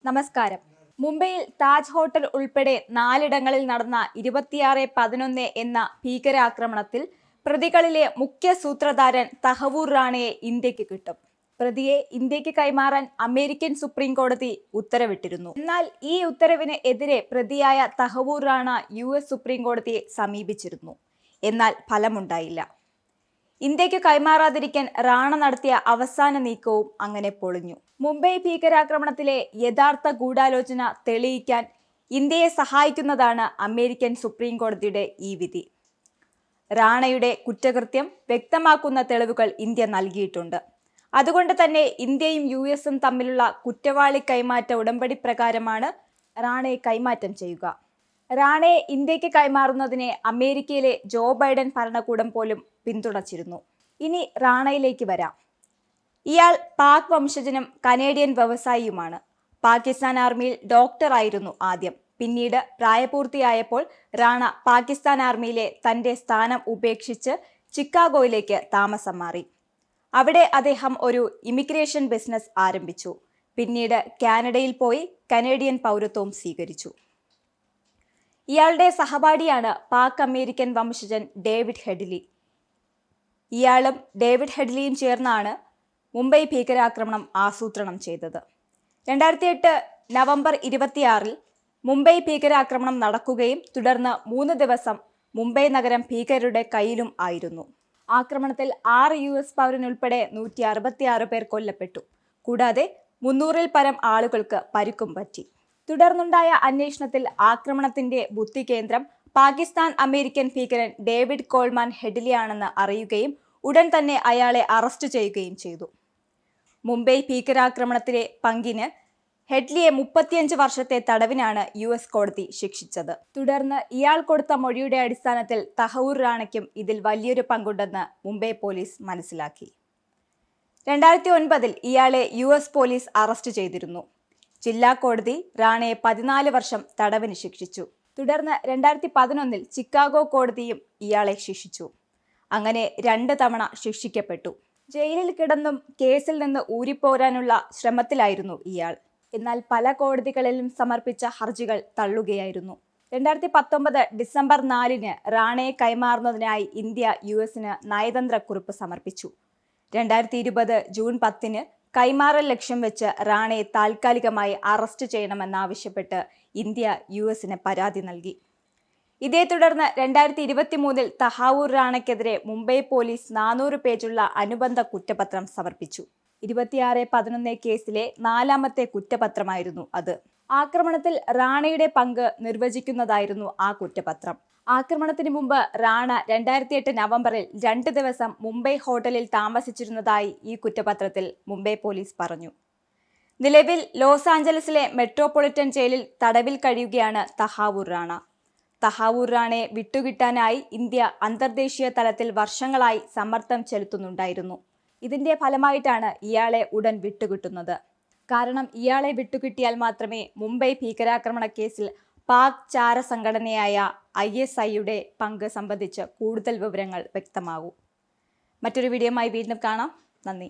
നമസ്കാരം. മുംബൈയിൽ താജ് ഹോട്ടൽ ഉൾപ്പെടെ 4ഇടങ്ങളിൽ നടന്ന 26/11 എന്ന ഭീകരാക്രമണത്തിൽ പ്രതികളിലെ മുഖ്യ സൂത്രധാരൻ തഹവൂർ റാണയെ ഇന്ത്യക്ക് കിട്ടും. പ്രതിയെ ഇന്ത്യക്ക് കൈമാറാൻ അമേരിക്കൻ സുപ്രീം കോടതി ഉത്തരവിട്ടിരുന്നു. എന്നാൽ ഈ ഉത്തരവിന് എതിരെ പ്രതിയായ തഹവൂർ റാണ US സുപ്രീം കോടതിയെ സമീപിച്ചിരുന്നു. എന്നാൽ ഫലമുണ്ടായില്ല. ഇന്ത്യക്ക് കൈമാറാതിരിക്കാൻ റാണ നടത്തിയ അവസാന നീക്കവും അങ്ങനെ പൊളിഞ്ഞു. മുംബൈ ഭീകരാക്രമണത്തിലെ യഥാർത്ഥ ഗൂഢാലോചന തെളിയിക്കാൻ ഇന്ത്യയെ സഹായിക്കുന്നതാണ് അമേരിക്കൻ സുപ്രീം കോടതിയുടെ ഈ വിധി. റാണയുടെ കുറ്റകൃത്യം വ്യക്തമാക്കുന്ന തെളിവുകൾ ഇന്ത്യ നൽകിയിട്ടുണ്ട്. അതുകൊണ്ട് തന്നെ ഇന്ത്യയും US തമ്മിലുള്ള കുറ്റവാളി കൈമാറ്റ ഉടമ്പടി പ്രകാരമാണ് റാണയെ കൈമാറ്റം ചെയ്യുക. റാണയെ ഇന്ത്യക്ക് കൈമാറുന്നതിനെ അമേരിക്കയിലെ ജോ ബൈഡൻ ഭരണകൂടം പോലും പിന്തുണച്ചിരുന്നു. ഇനി റാണയിലേക്ക് വരാം. ഇയാൾ പാക് വംശജനും കനേഡിയൻ വ്യവസായിയുമാണ്. പാകിസ്ഥാൻ ആർമിയിൽ ഡോക്ടറായിരുന്നു ആദ്യം. പിന്നീട് പ്രായപൂർത്തിയായപ്പോൾ റാണ പാകിസ്ഥാൻ ആർമിയിലെ തന്റെ സ്ഥാനം ഉപേക്ഷിച്ച് ചിക്കാഗോയിലേക്ക് താമസം മാറി. അവിടെ അദ്ദേഹം ഒരു ഇമിഗ്രേഷൻ ബിസിനസ് ആരംഭിച്ചു. പിന്നീട് കാനഡയിൽ പോയി കനേഡിയൻ പൗരത്വവും സ്വീകരിച്ചു. ഇയാളുടെ സഹപാഠിയാണ് പാക് അമേരിക്കൻ വംശജൻ ഡേവിഡ് ഹെഡ്ലി. ഇയാളും ഡേവിഡ് ഹെഡ്ലിയും ചേർന്നാണ് മുംബൈ ഭീകരാക്രമണം ആസൂത്രണം ചെയ്തത്. 2008 നവംബർ 26 മുംബൈ ഭീകരാക്രമണം നടക്കുകയും തുടർന്ന് 3 ദിവസം മുംബൈ നഗരം ഭീകരരുടെ കയ്യിലും ആയിരുന്നു. ആക്രമണത്തിൽ 6 US പൗരനുൾപ്പെടെ 166 പേർ കൊല്ലപ്പെട്ടു. കൂടാതെ 300-ൽ പരം ആളുകൾക്ക് പരിക്കും പറ്റി. തുടർന്നുണ്ടായ അന്വേഷണത്തിൽ ആക്രമണത്തിന്റെ ബുദ്ധികേന്ദ്രം പാകിസ്ഥാൻ അമേരിക്കൻ ഭീകരൻ ഡേവിഡ് കോൾമാൻ ഹെഡ്ലിയാണെന്ന് അറിയുകയും ഉടൻ തന്നെ അയാളെ അറസ്റ്റ് ചെയ്യുകയും ചെയ്തു. മുംബൈ ഭീകരാക്രമണത്തിലെ പങ്കിന് ഹെഡ്ലിയെ 35 വർഷത്തെ തടവിനാണ് US കോടതി ശിക്ഷിച്ചത്. തുടർന്ന് ഇയാൾ കൊടുത്ത മൊഴിയുടെ അടിസ്ഥാനത്തിൽ തഹവൂർ റാണയ്ക്കും ഇതിൽ വലിയൊരു പങ്കുണ്ടെന്ന് മുംബൈ പോലീസ് മനസ്സിലാക്കി. 2009 ഇയാളെ US പോലീസ് അറസ്റ്റ് ചെയ്തിരുന്നു. ജില്ലാ കോടതി റാണയെ 14 വർഷം തടവിന് ശിക്ഷിച്ചു. തുടർന്ന് 2011 ചിക്കാഗോ കോടതിയും ഇയാളെ ശിക്ഷിച്ചു. അങ്ങനെ 2 തവണ ശിക്ഷിക്കപ്പെട്ടു. ജയിലിൽ കിടന്നും കേസിൽ നിന്ന് ഊരിപ്പോരാനുള്ള ശ്രമത്തിലായിരുന്നു ഇയാൾ. എന്നാൽ പല കോടതികളിലും സമർപ്പിച്ച ഹർജികൾ തള്ളുകയായിരുന്നു. 2019 ഡിസംബർ 4 റാണയെ കൈമാറുന്നതിനായി ഇന്ത്യ US-ന് നയതന്ത്ര കുറിപ്പ് സമർപ്പിച്ചു. 2020 ജൂൺ 10 കൈമാറൽ ലക്ഷ്യം വെച്ച് റാണയെ താൽക്കാലികമായി അറസ്റ്റ് ചെയ്യണമെന്നാവശ്യപ്പെട്ട് ഇന്ത്യ US-ന് പരാതി നൽകി. ഇതേ തുടർന്ന് 2023 തഹവൂർ റാണയ്ക്കെതിരെ മുംബൈ പോലീസ് 400 പേജുള്ള അനുബന്ധ കുറ്റപത്രം സമർപ്പിച്ചു. 26/11 കേസിലെ 4ാമത്തെ കുറ്റപത്രമായിരുന്നു അത്. ആക്രമണത്തിൽ റാണയുടെ പങ്ക് നിർവചിക്കുന്നതായിരുന്നു ആ കുറ്റപത്രം. ആക്രമണത്തിന് മുമ്പ് റാണ 2008 നവംബറിൽ 2 ദിവസം മുംബൈ ഹോട്ടലിൽ താമസിച്ചിരുന്നതായി ഈ കുറ്റപത്രത്തിൽ മുംബൈ പോലീസ് പറഞ്ഞു. നിലവിൽ ലോസ് ആഞ്ചലസിലെ മെട്രോപൊളിറ്റൻ ജയിലിൽ തടവിൽ കഴിയുകയാണ് തഹവൂർ റാണ. തഹവൂർ റാണയെ വിട്ടുകിട്ടാനായി ഇന്ത്യ അന്തർദേശീയ തലത്തിൽ വർഷങ്ങളായി സമ്മർദ്ദം ചെലുത്തുന്നുണ്ടായിരുന്നു. ഇതിന്റെ ഫലമായിട്ടാണ് ഇയാളെ ഉടൻ വിട്ടുകിട്ടുന്നത്. കാരണം ഇയാളെ വിട്ടുകിട്ടിയാൽ മാത്രമേ മുംബൈ ഭീകരാക്രമണ കേസിൽ പാക് ചാര സംഘടനയായ ISIയുടെ പങ്ക് സംബന്ധിച്ച് കൂടുതൽ വിവരങ്ങൾ വ്യക്തമാകൂ. മറ്റൊരു വീഡിയോയുമായി വീണ്ടും കാണാം. നന്ദി.